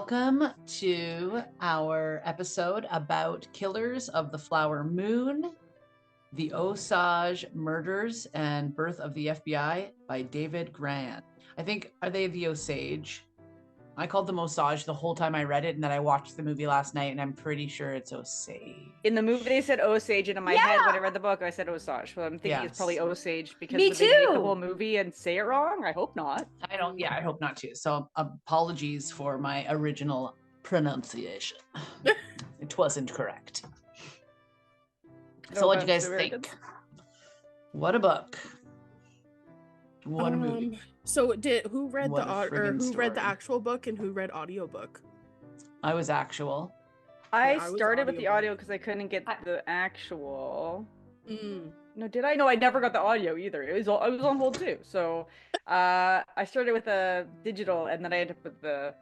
Welcome to our episode about Killers of the Flower Moon, the Osage Murders and Birth of the FBI by David Grann. I think, are they the Osage? I called them Osage the whole time I read it, and then I watched the movie last night, and I'm pretty sure it's Osage. In the movie, they said Osage, and in my head, when I read the book, I said Osage. So I'm thinking it's probably Osage because Me would they make the too. whole movie and say it wrong? I hope not. I hope not too. So apologies for my original pronunciation. It wasn't correct. So what do you guys think? What a book. What a movie. So who read the actual book and who read audiobook? I was actual. I started with the audio because I couldn't get the actual. No, did I? No, I never got the audio either. I was on hold too. So I started with a digital and then I ended up with the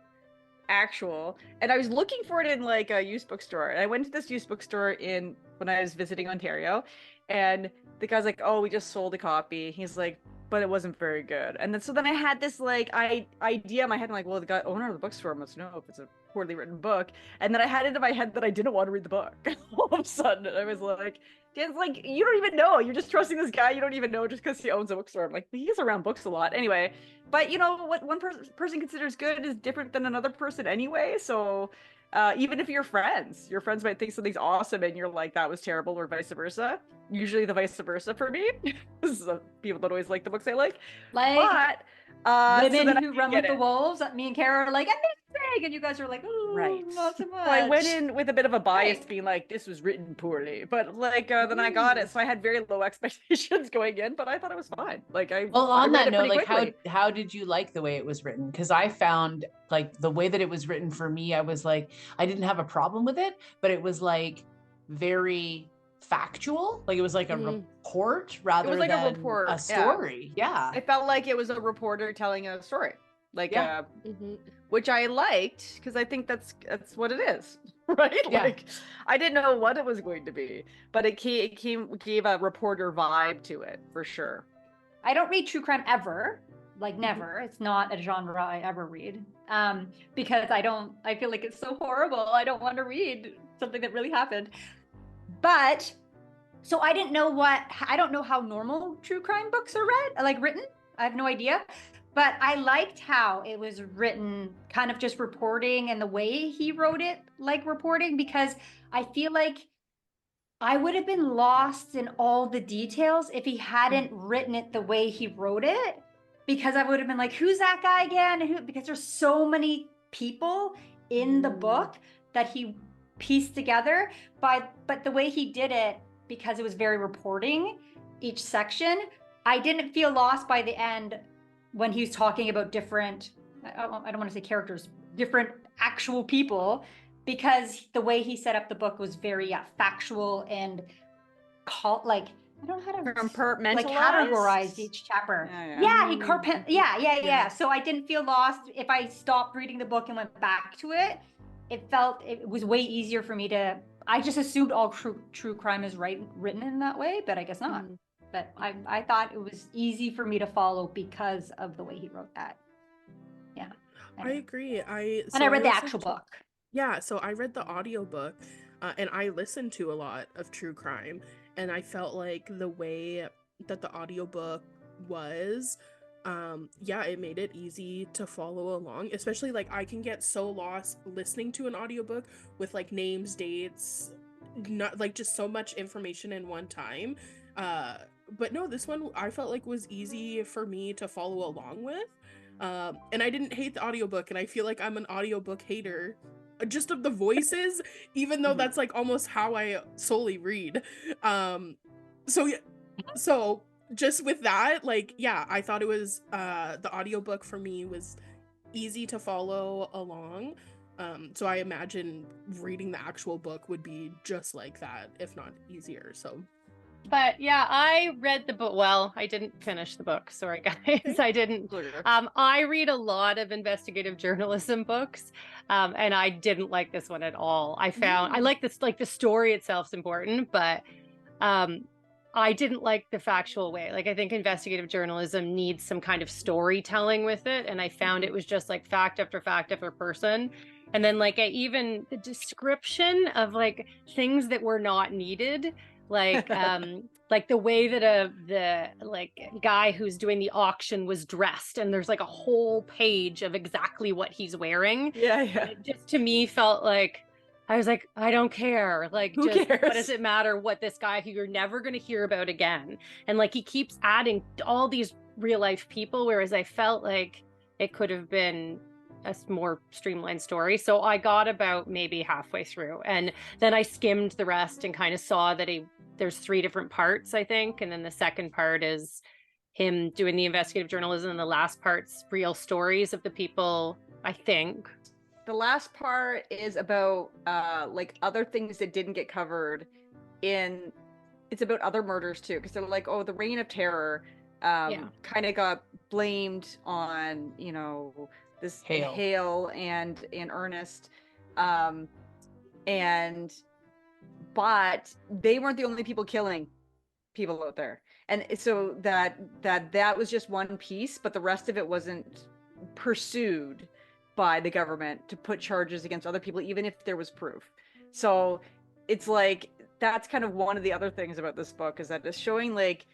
actual. And I was looking for it in like a used bookstore. And I went to this used bookstore when I was visiting Ontario, and the guy's like, "Oh, we just sold a copy." He's like, but it wasn't very good. And then I had this like idea in my head. I'm like, well, the owner of the bookstore must know if it's a poorly written book. And then I had it in my head that I didn't want to read the book. All of a sudden, I was like, it's like, you don't even know. You're just trusting this guy you don't even know just because he owns a bookstore. I'm like, he's around books a lot. Anyway, but you know, what one person considers good is different than another person anyway. So even if your friends might think something's awesome and you're like, that was terrible, or vice versa. Usually the vice versa for me. People don't always like the books I like. But women who run with the wolves, me and Kara are like, amazing, and you guys are like, oh, right, not so much. So I went in with a bit of a bias, being like, this was written poorly, but like then I got it, so I had very low expectations going in, but I thought it was fine. Like on that note, like how did you like the way it was written? Because I found like the way that it was written for me, I was like, I didn't have a problem with it, but it was like very factual, like it was like a report rather than a story. Yeah. It felt like it was a reporter telling a story, like which I liked because I think that's what it is, right? Yeah. Like I didn't know what it was going to be, but it gave a reporter vibe to it for sure. I don't read true crime ever, like never. It's not a genre I ever read, because I feel like it's so horrible. I don't want to read something that really happened. But so I don't know how normal true crime books are written. I have no idea. But I liked how it was written, kind of just reporting, and the way he wrote it like reporting, because I feel like I would have been lost in all the details if he hadn't written it the way he wrote it, because I would have been like, who's that guy again? Because there's so many people in the book that he pieced together, but the way he did it, because it was very reporting each section, I didn't feel lost by the end when he was talking about different, I don't want to say characters, different actual people, because the way he set up the book was very factual and I don't know how to categorize each chapter. Yeah. So I didn't feel lost if I stopped reading the book and went back to it. It was way easier for me I just assumed all true crime is written in that way, but I guess not. But I thought it was easy for me to follow because of the way he wrote that. Yeah. I agree. I read the actual book. Yeah, so I read the audiobook, and I listened to a lot of true crime, and I felt like the way that the audiobook was, it made it easy to follow along, especially like I can get so lost listening to an audiobook with like names, dates, not like just so much information in one time. But no, this one I felt like was easy for me to follow along with. And I didn't hate the audiobook, and I feel like I'm an audiobook hater just of the voices, even though that's like almost how I solely read. So just with that, I thought it was the audiobook for me was easy to follow along. So I imagine reading the actual book would be just like that, if not easier. So but yeah, I read the book. Well, I didn't finish the book. Sorry, guys. I didn't. I read a lot of investigative journalism books, and I didn't like this one at all. I like this, like the story itself is important, but I didn't like the factual way. Like, I think investigative journalism needs some kind of storytelling with it. And I found it was just like fact after fact after person. And then like even the description of like things that were not needed, like like the way that the like guy who's doing the auction was dressed, and there's like a whole page of exactly what he's wearing. Yeah. And it just to me felt like I was like, I don't care. Like, Who just cares? what does it matter what this guy who you're never going to hear about again? And like he keeps adding all these real life people, whereas I felt like it could have been a more streamlined story. So I got about maybe halfway through, and then I skimmed the rest and kind of saw that there's 3 different parts, I think, and then the second part is him doing the investigative journalism, and the last part's real stories of the people, I think. The last part is about like other things that didn't get covered in. It's about other murders too, because they're like, oh, the Reign of Terror kind of got blamed on, you know, this Hale and Ernest, but they weren't the only people killing people out there, and so that was just one piece, but the rest of it wasn't pursued by the government to put charges against other people, even if there was proof. So it's like that's kind of one of the other things about this book, is that it's showing like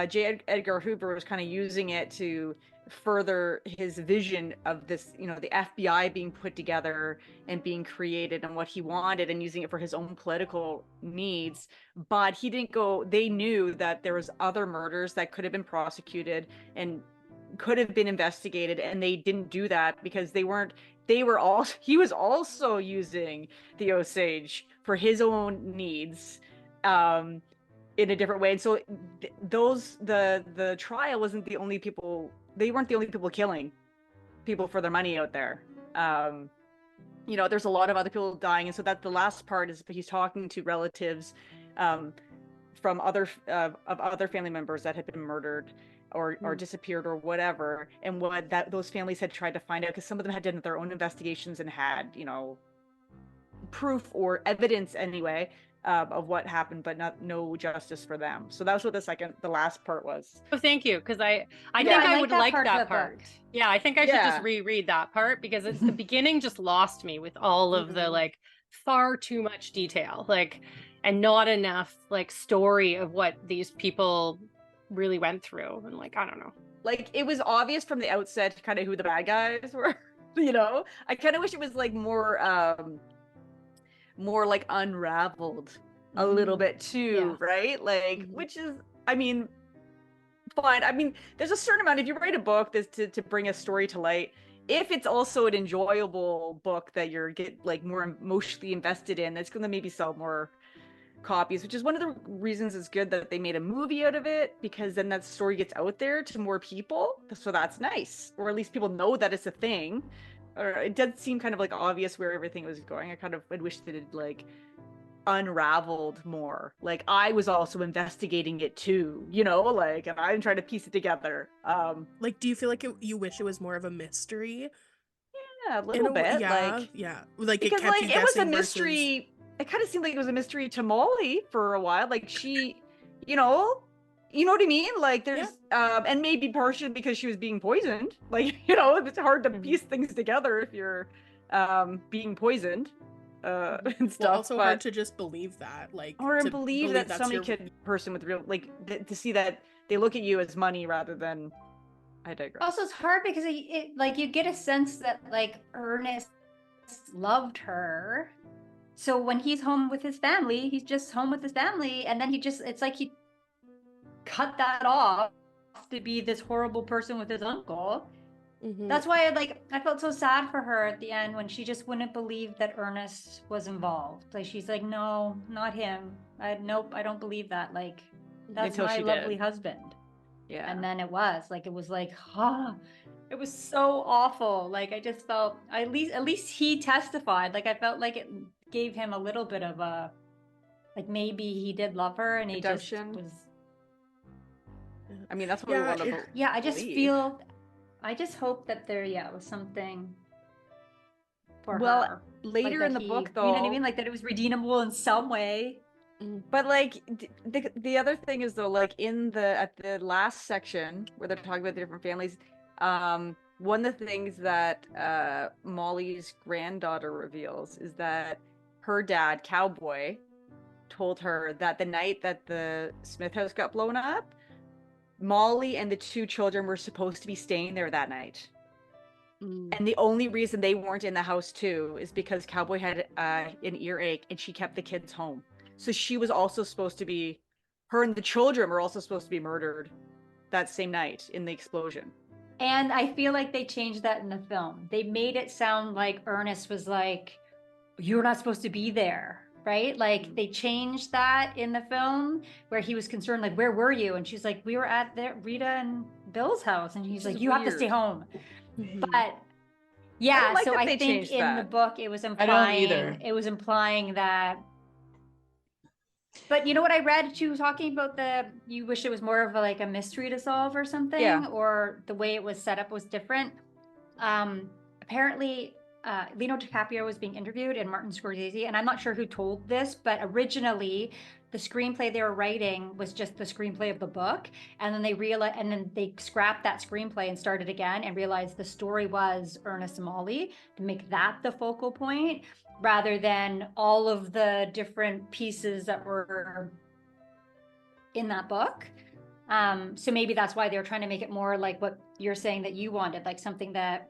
J. Edgar Hoover was kind of using it to further his vision of this, you know, the FBI being put together and being created and what he wanted, and using it for his own political needs. But he didn't go, they knew that there was other murders that could have been prosecuted and could have been investigated, and they didn't do that because he was also using the Osage for his own needs in a different way. And so the trial wasn't the only people, they weren't the only people killing people for their money out there. You know, there's a lot of other people dying, and so that the last part is he's talking to relatives from other family members that had been murdered or disappeared or whatever, and what those families had tried to find out, because some of them had done their own investigations and had, you know, proof or evidence anyway of what happened, but no justice for them. So that was what the last part was. Oh, thank you, because I think I would like that part. Yeah, I think I should just reread that part, because it's the beginning just lost me with all of the like far too much detail, like, and not enough like story of what these people really went through. And like, I don't know, like it was obvious from the outset kind of who the bad guys were. You know, I kind of wish it was like more like unraveled a little bit too, right? Like, which is, I mean, fine. I mean, there's a certain amount, if you write a book that's to bring a story to light, if it's also an enjoyable book that you're like more emotionally invested in, it's going to maybe sell more copies, which is one of the reasons it's good that they made a movie out of it, because then that story gets out there to more people. So that's nice, or at least people know that it's a thing. Or it did seem kind of like obvious where everything was going. I wish that it like unraveled more. Like I was also investigating it too, you know, like, and I'm trying to piece it together. Like, do you feel like you wish it was more of a mystery? Yeah, a little bit. Like because it kept you it was a guessing mystery. versus... It kind of seemed like it was a mystery to Molly for a while. Like she, you know what I mean? Like there's, and maybe partially because she was being poisoned. Like, you know, it's hard to piece things together if you're being poisoned and stuff. Well, also hard to just believe that, like, or to believe that somebody could person with real, like, to see that they look at you as money rather than. I digress. Also, it's hard because like you get a sense that like Ernest loved her. So when he's home with his family, he's just home with his family, and then it's like he cut that off to be this horrible person with his uncle. That's why I felt so sad for her at the end when she just wouldn't believe that Ernest was involved. Like she's like, no, not him. I don't believe that. Like that's my lovely husband. Yeah. And then it was like, it was so awful. Like I just felt at least he testified. Like I felt like it gave him a little bit of a, like maybe he did love her and redemption. He just was. I mean, that's what we want to believe. Yeah, I just hope that there was something for her. Well, later in the book though, you know what I mean? Like that it was redeemable in some way. But like the other thing is though, like at the last section where they're talking about the different families, one of the things that Molly's granddaughter reveals is that her dad, Cowboy, told her that the night that the Smith house got blown up, Molly and the two children were supposed to be staying there that night. And the only reason they weren't in the house too is because Cowboy had an earache and she kept the kids home. So she was also supposed to be, her and the children were also supposed to be murdered that same night in the explosion. And I feel like they changed that in the film. They made it sound like Ernest was like, you're not supposed to be there, right? Like they changed that in the film where he was concerned, like, where were you? And she's like, we were at Rita and Bill's house. And he's like, you have to stay home. But yeah, like so that I they think changed in that. the book it was I don't implying either. it was implying that. But you know what I read? She was talking about you wish it was more of like a mystery to solve or something, Yeah. or the way it was set up was different. Apparently, Leonardo DiCaprio was being interviewed and Martin Scorsese, and I'm not sure who told this, but originally the screenplay they were writing was just the screenplay of the book, and then they scrapped that screenplay and started again and realized the story was Ernest and Molly, to make that the focal point rather than all of the different pieces that were in that book. So maybe that's why they were trying to make it more like what you're saying that you wanted, like something that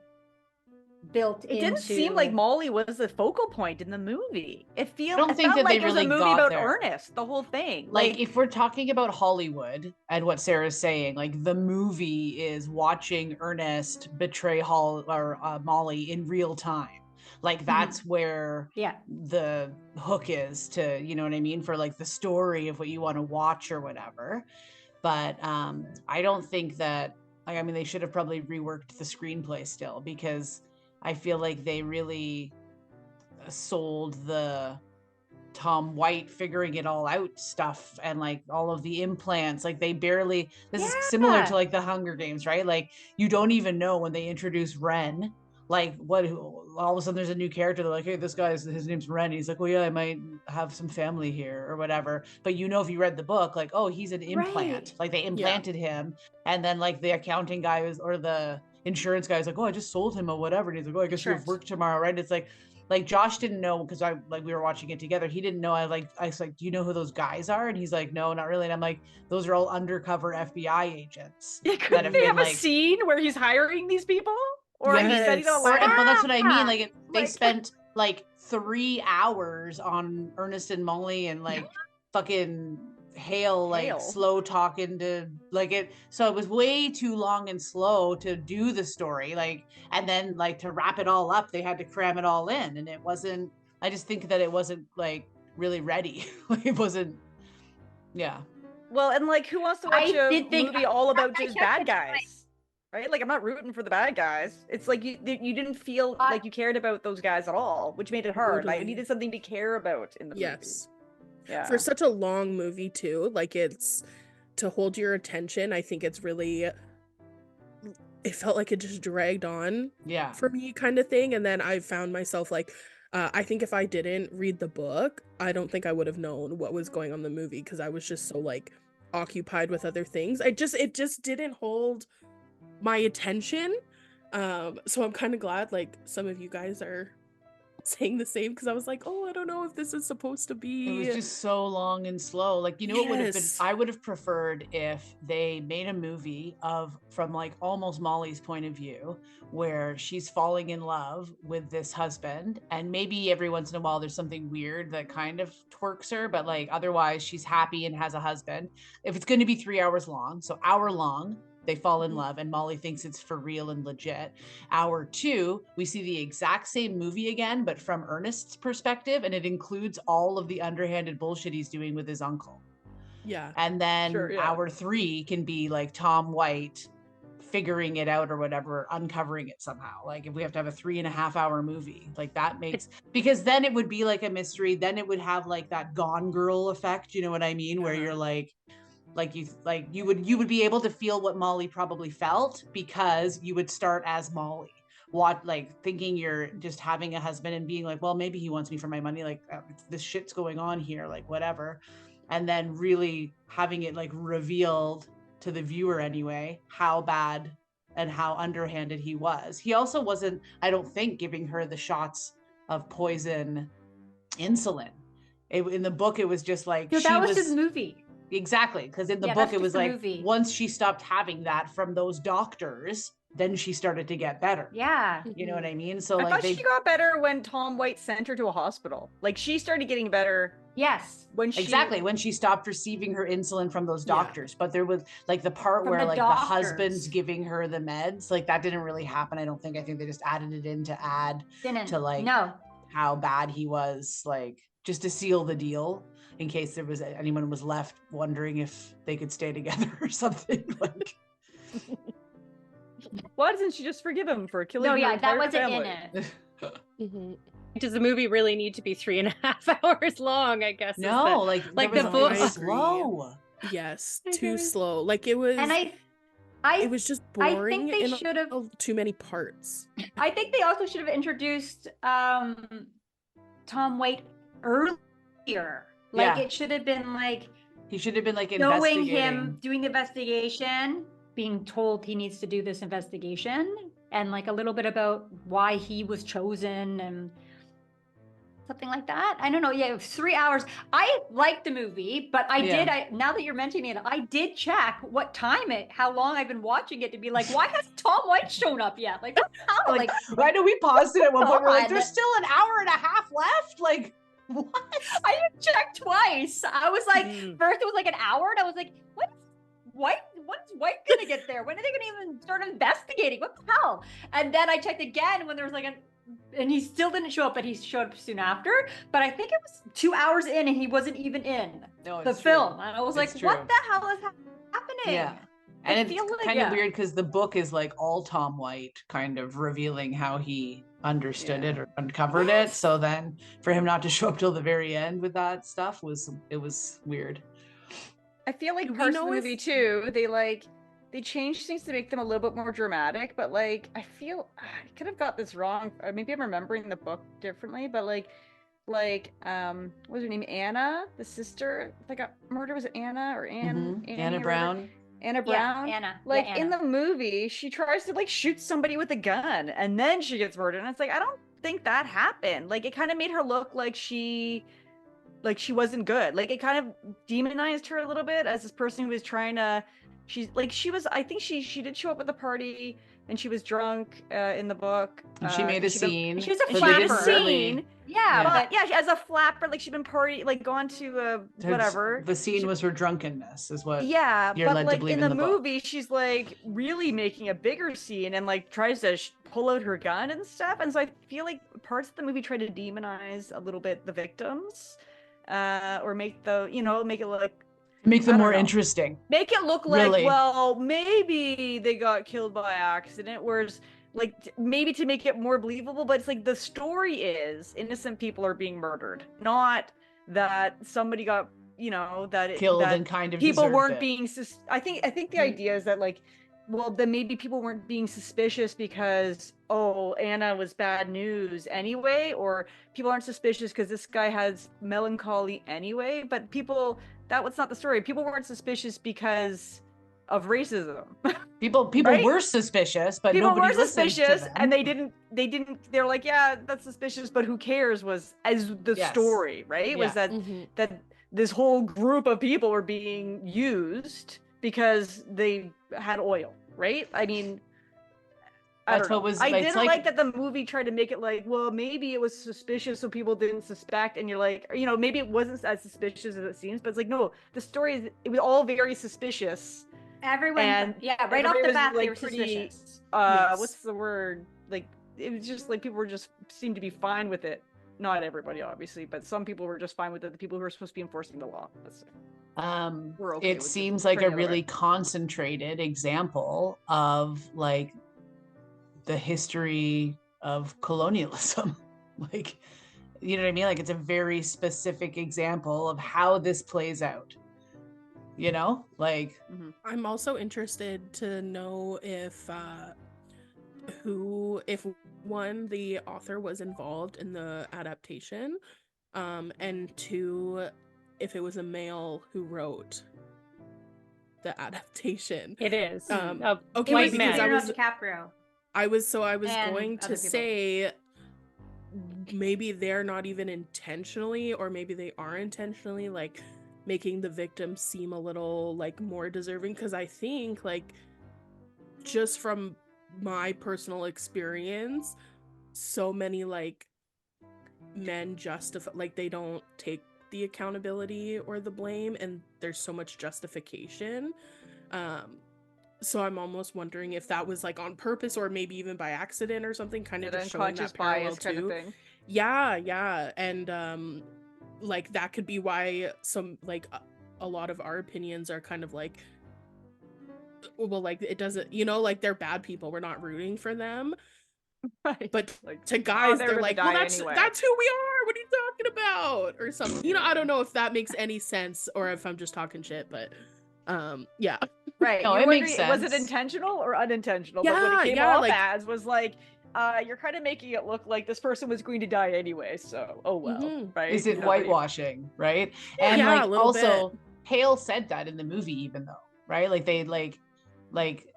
built It didn't seem like Molly was the focal point in the movie. It felt like it was a movie about Ernest, the whole thing. Like if we're talking about Hollywood and what Sarah's saying, like the movie is watching Ernest betray Molly in real time. Like that's where the hook is to, you know what I mean, for like the story of what you want to watch or whatever. But I don't think that, like, I mean, they should have probably reworked the screenplay still, because I feel like they really sold the Tom White figuring it all out stuff and like all of the implants. Like they barely, this is similar to like the Hunger Games, right? Like you don't even know when they introduce Ren, like what, all of a sudden there's a new character. They're like, hey, this guy's, his name's Ren. He's like, well, yeah, I might have some family here or whatever. But you know, if you read the book, like, oh, he's an implant. Like they implanted him. And then like the accounting guy was, or the insurance guy was like, oh, I just sold him or whatever. And he's like, oh, I guess you have work tomorrow, right? It's like Josh didn't know, because we were watching it together. He didn't know. I was like, do you know who those guys are? And he's like, no, not really. And I'm like, those are all undercover FBI agents. Yeah, couldn't they have a scene where he's hiring these people? Or he's setting on well, that's what I mean. Like they spent like 3 hours on Ernest and Molly and like fucking Hale slow talking to like it. So it was way too long and slow to do the story. Like, and then like to wrap it all up, they had to cram it all in, and it wasn't. I just think that it wasn't like really ready. It wasn't. Yeah. Well, and like, who wants to watch a movie all about just bad guys? Right? Like, I'm not rooting for the bad guys. It's like you didn't feel like you cared about those guys at all, which made it hard. Like, I needed something to care about in the movie. Yeah. For such a long movie too, like it's to hold your attention. I think it's really, it felt like it just dragged on for me, kind of thing. And then I found myself like, I think if I didn't read the book, I don't think I would have known what was going on in the movie, because I was just so like occupied with other things. It just didn't hold my attention. So I'm kind of glad like some of you guys are saying the same, because I was like, oh, I don't know if this is supposed to be. It was just so long and slow. Like, you know, it would have been, I would have preferred if they made a movie from like almost Molly's point of view, where she's falling in love with this husband, and maybe every once in a while there's something weird that kind of twerks her, but like otherwise she's happy and has a husband. If it's going to be 3 hours long, so hour long, they fall in love and Molly thinks it's for real and legit. Hour 2, we see the exact same movie again, but from Ernest's perspective, and it includes all of the underhanded bullshit he's doing with his uncle. Yeah. And then hour 3 can be like Tom White figuring it out or whatever, uncovering it somehow. Like if we have to have a 3.5 hour movie, like that makes, because then it would be like a mystery. Then it would have like that Gone Girl effect. You know what I mean? Where you're like you would be able to feel what Molly probably felt, because you would start as Molly, thinking you're just having a husband and being like, well, maybe he wants me for my money, like this shit's going on here, like whatever, and then really having it like revealed to the viewer anyway how bad and how underhanded he was. He also wasn't, I don't think, giving her the shots of poison insulin. In the book, it was just like No, she that was the movie. Exactly, because in the book it was like once she stopped having that from those doctors, then she started to get better. Yeah. You know what I mean? So I like thought she got better when Tom White sent her to a hospital. Like she started getting better. Yes. When she stopped receiving her insulin from those doctors. But there was like the part From where the like doctors. the husband's giving her the meds, like that didn't really happen. I don't think. I think they just added it in to add to like how bad he was, like just to seal the deal in case there was anyone was left wondering if they could stay together or something. Like, why doesn't she just forgive him for killing? No, her yeah, that wasn't family? in it. Does the movie really need to be 3.5 hours long? I guess. No, like the book was slow. Yes, too slow. Like it was. And it was just boring. I think they should have too many parts. I think they also should have introduced Tom White earlier. Like it should have been like he should have been like knowing him doing the investigation, being told he needs to do this investigation, and like a little bit about why he was chosen and something like that. I don't know. Yeah, it was 3 hours. I liked the movie, but now that you're mentioning it, I did check what time how long I've been watching it to be like, why hasn't Tom White shown up yet? Like, how? Like why do we paused it at one point? We're like, there's still an hour and a half left. Like, what? I didn't check twice. I was like, first it was like an hour, and I was like, when's White gonna get there? When are they gonna even start investigating? What the hell? And then I checked again when there was like and he still didn't show up, but he showed up soon after. But I think it was 2 hours in, and he wasn't even in the film. And I was like, what the hell is happening? Yeah. And it's kind of weird because the book is like all Tom White kind of revealing how he understood it or uncovered it. So then for him not to show up till the very end with that stuff was weird. I feel like parts of the movie too, they changed things to make them a little bit more dramatic, but like I feel I could have got this wrong. Or maybe I'm remembering the book differently, but what was her name? Anna, the sister that got murdered. Was it Anna or Anne? Anna Brown. Anna Brown. Yeah, Anna. Like Anna. in the movie, she tries to like shoot somebody with a gun and then she gets murdered. And it's like, I don't think that happened. Like it kind of made her look like she wasn't good. Like it kind of demonized her a little bit as this person who was trying to I think she did show up at the party and she was drunk in the book. She made a scene. She was a flapper. But as a flapper, like she'd been gone to whatever. The scene was her drunkenness, is what. Yeah, you're but led like to believe in the book. movie, she's like really making a bigger scene and like tries to pull out her gun and stuff. And so I feel like parts of the movie try to demonize a little bit the victims, or make it look. Make them more interesting. Make it look like, well, maybe they got killed by accident, whereas, like, maybe to make it more believable, but it's like the story is innocent people are being murdered, not that somebody got, killed and kind of people weren't being. I think the idea is that, like, well, then maybe people weren't being suspicious because, Anna was bad news anyway, or people aren't suspicious because this guy has melancholy anyway, but that was not the story. People weren't suspicious because of racism. People right? were suspicious, but people nobody were suspicious, to them. and they're like, yeah, that's suspicious, but who cares? Was as the story, right? Was that this whole group of people were being used because they had oil, right? I mean, I didn't like that the movie tried to make it like, well, maybe it was suspicious so people didn't suspect, and you're like, maybe it wasn't as suspicious as it seems, but it's like, no, the story it was all very suspicious. Everyone, right off the bat, they were suspicious. What's the word? Like, it was just like people seemed to be fine with it. Not everybody, obviously, but some people were just fine with it. The people who were supposed to be enforcing the law. It seems like a really concentrated example of like the history of colonialism. Like, you know what I mean? Like it's a very specific example of how this plays out. I'm also interested to know if one, the author was involved in the adaptation, and two, if it was a male who wrote the adaptation. It is. Okay, White was men. because Leonardo DiCaprio. I was and going other to people. say maybe they're not even intentionally, or maybe they are intentionally, like making the victim seem a little like more deserving, because I think like just from my personal experience, so many like men justify, like they don't take the accountability or the blame, and there's so much justification. So I'm almost wondering if that was like on purpose or maybe even by accident or something, kind of just showing that parallel bias kind of too. thing. Yeah, and like that could be why some like a lot of our opinions are kind of like, well, like it doesn't, you know, like they're bad people, we're not rooting for them. Right. But Like, to guys, they're they're gonna like, die well, that's anyway. that's who we are. What are you talking about? Or something. You know, I don't know if that makes any sense or if I'm just talking shit, but yeah. Right. No, You're it makes wondering, was it sense. intentional or unintentional? But what it came Yeah, off like- as was like, you're kind of making it look like this person was going to die anyway, so oh well, Mhm. right? Is it You know, like- whitewashing, right? And Yeah, a like little also Hale said that in the movie, even though, right? Like they like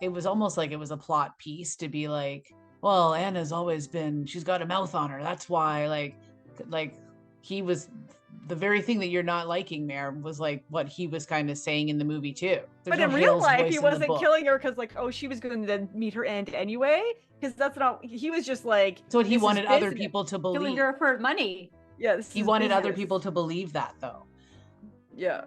it was almost like it was a plot piece to be like, well, Anna's always been, she's got a mouth on her. That's why like he was the very thing that you're not liking, Mare, was like what he was kind of saying in the movie too. But There's in no real Hale's life, voice he in the wasn't book. killing her because, like, oh, she was going to meet her end anyway. Because that's not. He was just like. So he this is wanted other business. people to Killing believe. her for money. Yeah, this He is wanted other business. people to believe that though. Yeah.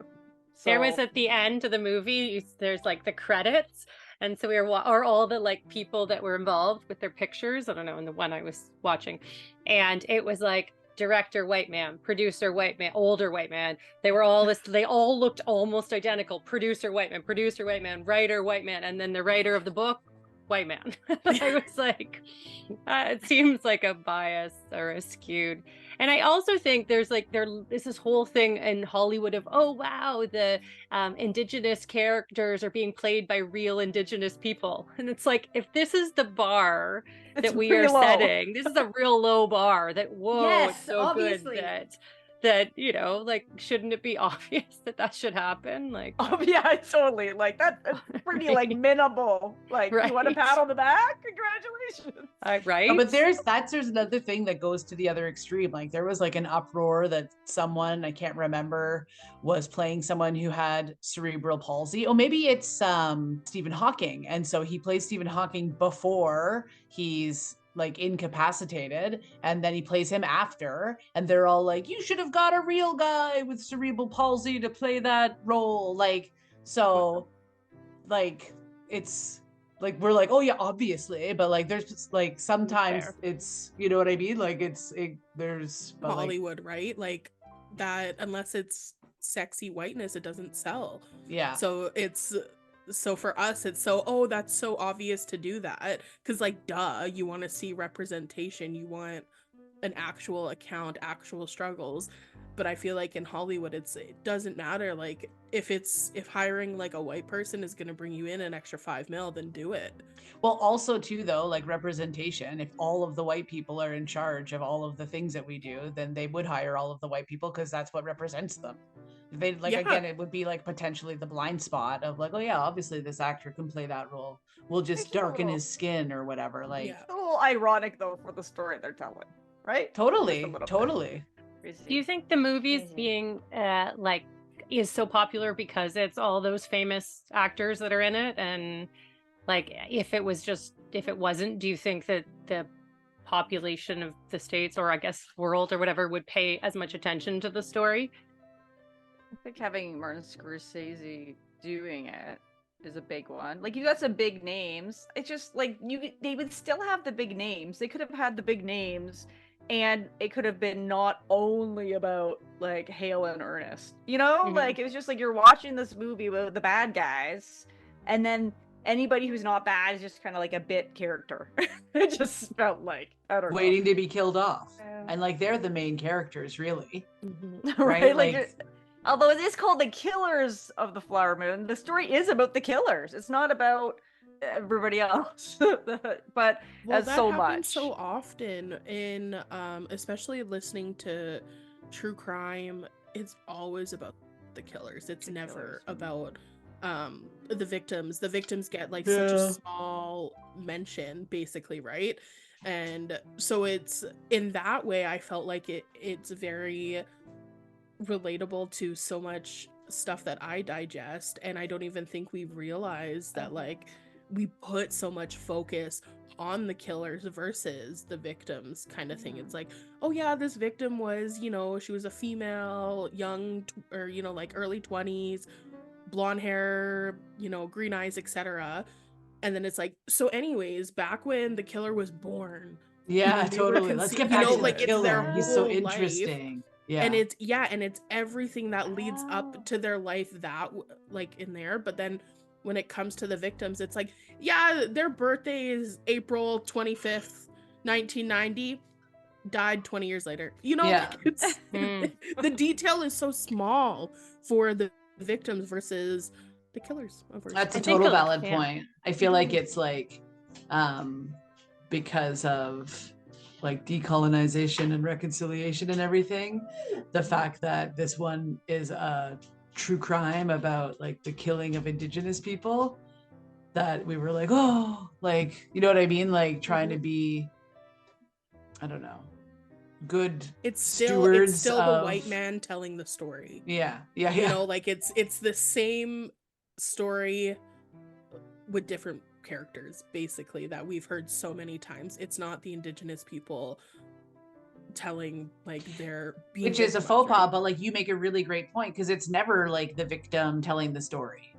There was So- at the end of the movie, there's like the credits. And so we were, or all the like people that were involved with their pictures. I don't know, in the one I was watching. And it was like director, white man, producer, white man, older white man. They were all this, they all looked almost identical. Producer, white man, writer, white man. And then the writer of the book, white man. I was like, it seems like a bias or a skewed. And I also think there's like, there is this whole thing in Hollywood of, oh, wow, the Indigenous characters are being played by real Indigenous people. And it's like, if this is the bar It's that we pretty are low. setting, this is a real low bar that, whoa, Yes, it's so obviously. good that, you know, like, shouldn't it be obvious that that should happen? Like, Oh yeah, totally. Like that's pretty like minimal. Like you want a Right. pat on the back? Congratulations. right? No, but there's another thing that goes to the other extreme. Like there was like an uproar that someone, I can't remember, was playing someone who had cerebral palsy. Oh, maybe it's Stephen Hawking. And so he plays Stephen Hawking before he's like incapacitated, and then he plays him after, and they're all like, you should have got a real guy with cerebral palsy to play that role. Like, so like it's like we're like, oh yeah, obviously, but like there's just like sometimes Fair. it's, you know what I mean, like there's but, like, Hollywood, right? Like that, unless it's sexy whiteness, it doesn't sell. yeah. So for us, it's so, oh, that's so obvious to do that, because like duh, you want to see representation, you want an actual account, actual struggles. But I feel like in Hollywood, it doesn't matter. Like if hiring like a white person is going to bring you in an extra $5 million, then do it. Well, also too though, like representation, if all of the white people are in charge of all of the things that we do, then they would hire all of the white people because that's what represents them. They like, Yeah. again, it would be like potentially the blind spot of like, oh yeah, obviously this actor can play that role, we'll just It's a darken little- his skin or whatever. Like Yeah. It's a little ironic though for the story they're telling, right? totally Just a little bit. totally Do you think the movie's Mhm. being like is so popular because it's all those famous actors that are in it? And like if it wasn't, do you think that the population of the States, or I guess world or whatever, would pay as much attention to the story? I think having Martin Scorsese doing it is a big one. Like you got some big names. It's just like they would still have the big names. They could have had the big names, and it could have been not only about like Hale and Ernest. You know, Mhm. like it was just like you're watching this movie with the bad guys, and then anybody who's not bad is just kind of like a bit character. It just felt like, I don't waiting to be killed off. Yeah. And like they're the main characters really, Mhm. know. right? Like, although it is called The Killers of the Flower Moon, the story is about the killers. It's not about everybody else. But Well, as that so happens much. so often in especially listening to true crime. It's always about the killers. It's The never killers. about the victims get like such a small mention, basically, right? And so it's in that way I felt like it's very relatable to so much stuff that I digest, and I don't even think we realize that like we put so much focus on the killers versus the victims kind of thing. It's like, oh yeah, this victim was, you know, she was a female, young, or, you know, like early 20s, blonde hair, you know, green eyes, etc. And then it's like, so anyways, back when the killer was born, Yeah, they were totally. Let's get you back know, to like the it's their killer. He's so whole life. interesting. Yeah. And it's everything that leads up to their life that like in there. But then when it comes to the victims, it's like, yeah, their birthday is April 25th, 1990, died 20 years later. You know, Yeah. like it's the detail is so small for the victims versus the killers. That's a total valid point. I feel like it's like because of like decolonization and reconciliation and everything, the fact that this one is a true crime about like the killing of Indigenous people, that we were like, oh, like, you know what I mean? Like trying to be, I don't know, good stewards the white man telling the story. Yeah. You know, like it's the same story with different characters, basically, that we've heard so many times. It's not the Indigenous people telling like their being, which is a faux pas, but like you make a really great point, because it's never like the victim telling the story,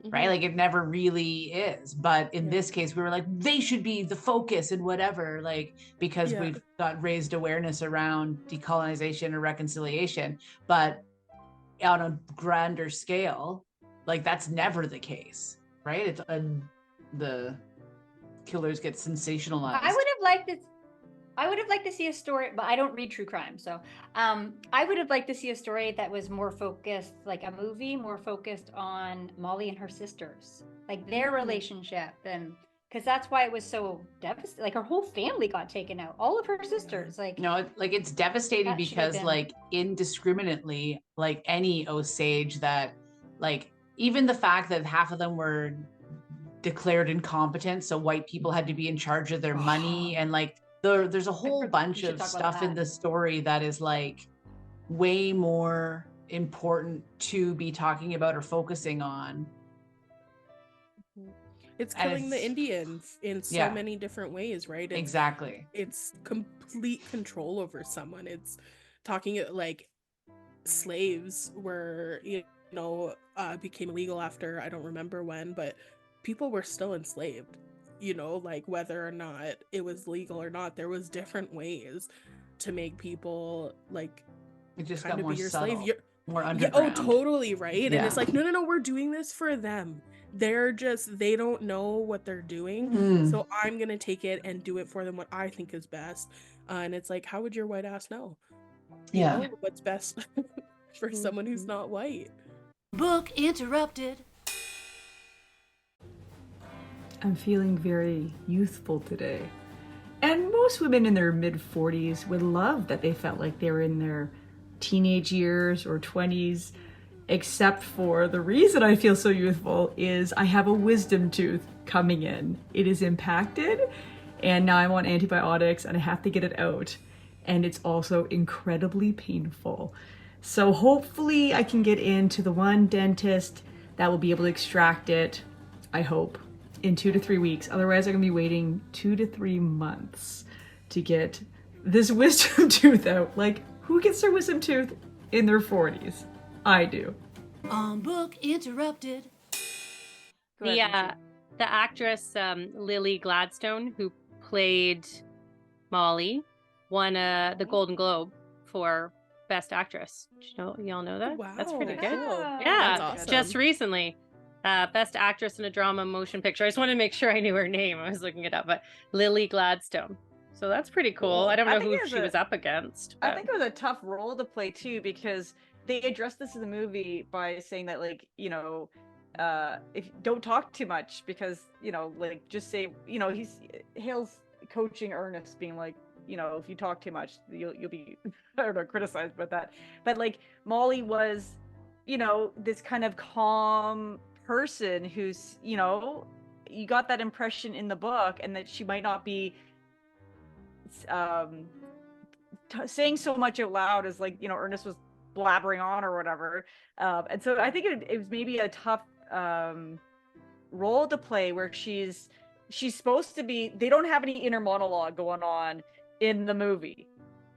right? Like it never really is. But in this case, we were like, they should be the focus and whatever, like, because we've got raised awareness around decolonization and reconciliation, but on a grander scale, like that's never the case, right? It's the killers get sensationalized. I would have liked to see a story, but I don't read true crime, so I would have liked to see a story that was more focused, like a movie, more focused on Molly and her sisters, like their relationship, and because that's why it was so devastating. Like her whole family got taken out, all of her sisters. Like like it's devastating because like indiscriminately, like any Osage that, like, even the fact that half of them were declared incompetent, so white people had to be in charge of their money, and like there's a whole bunch of stuff in the story that is like way more important to be talking about or focusing on. It's killing the Indians in so many different ways, right? Exactly. It's complete control over someone. It's talking like slaves were, you know, became illegal after, I don't remember when, but people were still enslaved, you know, like whether or not it was legal or not, there was different ways to make people like it just kind got of more be your subtle, slave. more underground. Oh, totally, right? And it's like, no, we're doing this for them. They don't know what they're doing, so I'm gonna take it and do it for them, what I think is best. And it's like, how would your white ass know? You know what's best for someone who's not white? Book interrupted. I'm feeling very youthful today. And most women in their mid-40s would love that they felt like they were in their teenage years or 20s, except for the reason I feel so youthful is I have a wisdom tooth coming in. It is impacted, and now I'm on antibiotics and I have to get it out. And it's also incredibly painful. So hopefully I can get into the one dentist that will be able to extract it, I hope, in 2 to 3 weeks. Otherwise I'm gonna be waiting 2 to 3 months to get this wisdom tooth out. Like, who gets their wisdom tooth in their 40s? I do. Book interrupted. The actress Lily Gladstone, who played Molly, won the Golden Globe for Best Actress. Did y'all know that? Wow, that's pretty good. Yeah. Yeah, That's awesome. just recently. Best Actress in a Drama Motion Picture. I just wanted to make sure I knew her name. I was looking it up, but Lily Gladstone. So that's pretty cool. I don't know who she was up against. But... I think it was a tough role to play too, because they addressed this in the movie by saying that, like, you know, if don't talk too much, because, you know, like, just say, you know, Hale's coaching Ernest, being like, you know, if you talk too much, you'll be, I don't know, criticized about that. But like Molly was, you know, this kind of calm person who's, you know, you got that impression in the book, and that she might not be saying so much out loud as, like, you know, Ernest was blabbering on or whatever. And so I think it was maybe a tough role to play, where she's supposed to be, they don't have any inner monologue going on in the movie,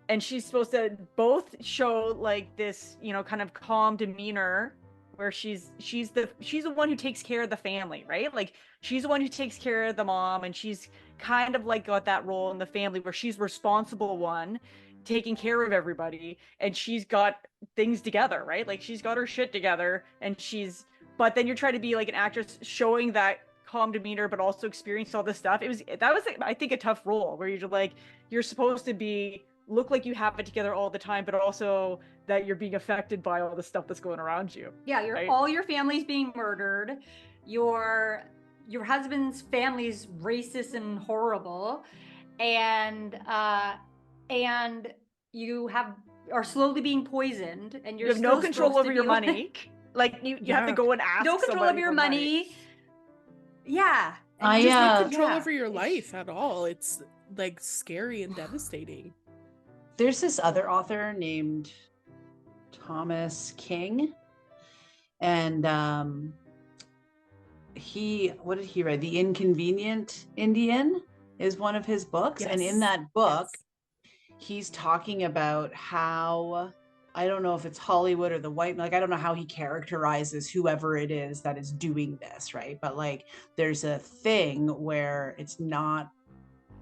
and she's supposed to both show like this, you know, kind of calm demeanor, where she's the one who takes care of the family, right? Like, she's the one who takes care of the mom, and she's kind of like got that role in the family where she's responsible one, taking care of everybody, and she's got things together, right? Like, she's got her shit together, and but then you're trying to be like an actress showing that calm demeanor but also experience all this stuff. That was I think a tough role, where you're like, you're supposed to be look like you have it together all the time, but also that you're being affected by all the stuff that's going around you. Yeah, right? All your family's being murdered. Your husband's family's racist and horrible, and you are slowly being poisoned, and you have no control over your money. Like, you have to go and ask. No control over your money. Yeah. And just no control over your life at all. It's like scary and devastating. There's this other author named Thomas King, and what did he write? The Inconvenient Indian is one of his books. Yes. And in that book, he's talking about how, I don't know if it's Hollywood or the white, like, I don't know how he characterizes whoever it is that is doing this, right? But like, there's a thing where it's not,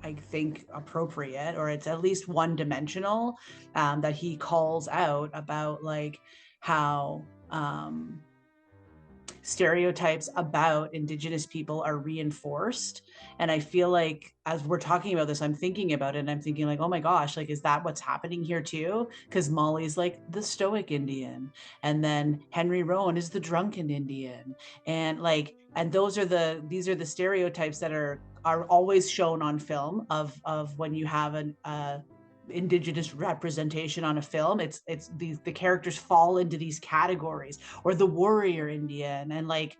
I think, appropriate, or it's at least one-dimensional, that he calls out about, like, how stereotypes about Indigenous people are reinforced. And I feel like, as we're talking about this, I'm thinking about it, and I'm thinking like, oh my gosh, like, is that what's happening here too? Because Molly's like the stoic Indian, and then Henry Rowan is the drunken Indian, and like, and these are the stereotypes that are always shown on film of when you have an Indigenous representation on a film. It's the characters fall into these categories, or the warrior Indian, and like,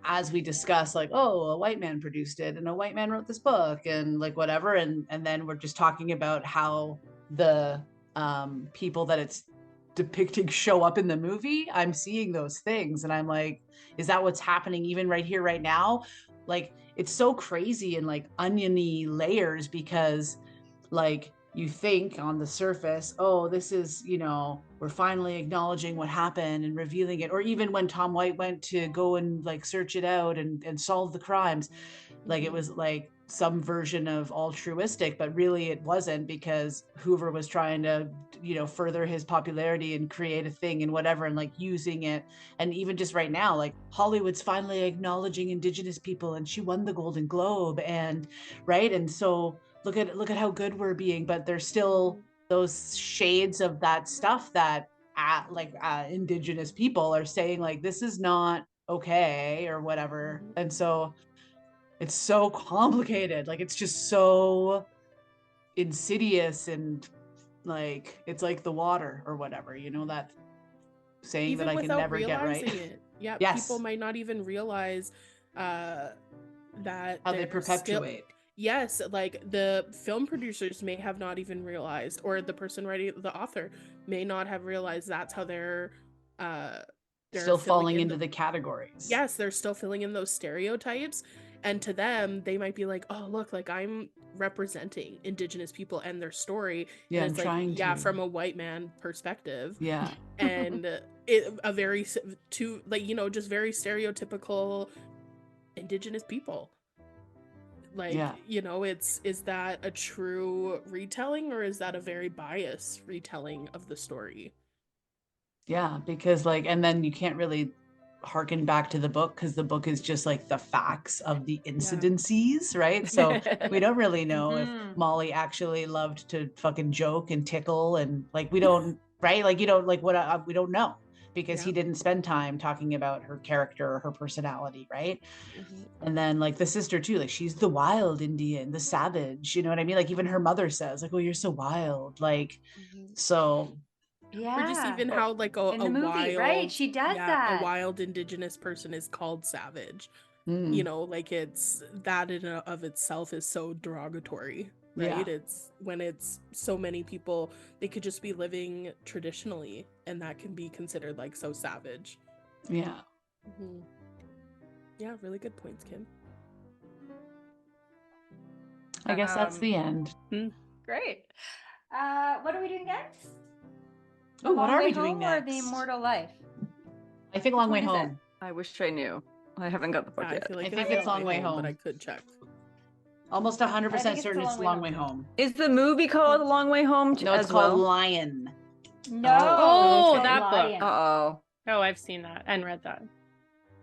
as we discuss, like, oh, a white man produced it, and a white man wrote this book, and like whatever, and then we're just talking about how the people that it's depicting show up in the movie. I'm seeing those things, and I'm like, is that what's happening even right here, right now? Like, it's so crazy and like oniony layers, because like, you think on the surface, oh, this is, you know, we're finally acknowledging what happened and revealing it. Or even when Tom White went to go and like search it out and solve the crimes, like, it was like some version of altruistic, but really it wasn't, because Hoover was trying to, you know, further his popularity and create a thing and whatever, and like using it. And even just right now, like, Hollywood's finally acknowledging Indigenous people, and she won the Golden Globe, and right. And so look at how good we're being, but there's still those shades of that stuff that Indigenous people are saying, like, this is not okay or whatever. And so it's so complicated. Like, it's just so insidious, and like, it's like the water or whatever, you know, that saying even that I can never get right. Yeah. Yes. People might not even realize that how they perpetuate. Yes, like, the film producers may have not even realized, or the person writing, the author, may not have realized that's how they're still falling into the categories. Yes, they're still filling in those stereotypes, and to them, they might be like, oh, look, like, I'm representing Indigenous people and their story. Yeah, and it's trying like, to. from a white man perspective. Yeah. And a very, like, you know, just very stereotypical Indigenous people. Like, yeah. You know, is that a true retelling, or is that a very biased retelling of the story? Yeah, because like, and then you can't really harken back to the book, because the book is just like the facts of the incidences, right? So we don't really know if Molly actually loved to fucking joke and tickle, and like, we don't, right? Like, you don't, like, what we don't know, because he didn't spend time talking about her character or her personality, right? And then like the sister too, like, she's the wild Indian, the savage, you know what I mean? Like, even her mother says like, oh, you're so wild, like, so Yeah. Or just even how like a in the movie, wild, right? She does that. a wild indigenous person is called savage. Mm. You know, like it's that in and of itself is so derogatory, right? Yeah. It's when it's so many people, they could just be living traditionally, and that can be considered like so savage. Yeah. Yeah, really good points, Kim. I guess that's the end. Great. What are we doing next? Oh, what Long are Way we doing Home next? Or The Immortal Life? I think Long Way Which one is it? Home. I wish I knew. I haven't got the book Yeah, yet. I feel like I think it's Long Way Home. but I could check. Almost 100% certain it's The Long Way Home. Is the movie called The Long Way Home No, it's as called well? Lion. No. Oh, it's that called book. Lion. Uh-oh. Oh, I've seen that and read that.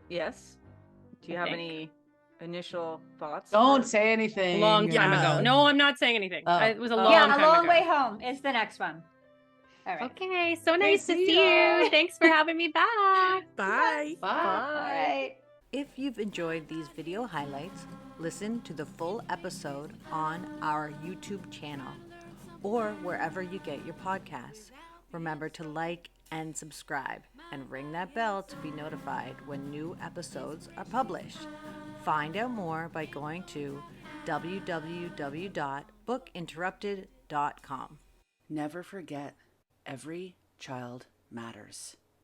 Yes? Do you I have think. any initial thoughts? Don't for- say anything. Long time Yeah. ago. No, I'm not saying anything. Oh. It was a long Yeah, time A Long ago. Way Home is the next one. All right. Okay, so nice to see see ya. you. Thanks for having me back. Bye. Bye. All right. If you've enjoyed these video highlights, listen to the full episode on our YouTube channel or wherever you get your podcasts. Remember to like and subscribe and ring that bell to be notified when new episodes are published. Find out more by going to www.bookinterrupted.com. Never forget, every child matters.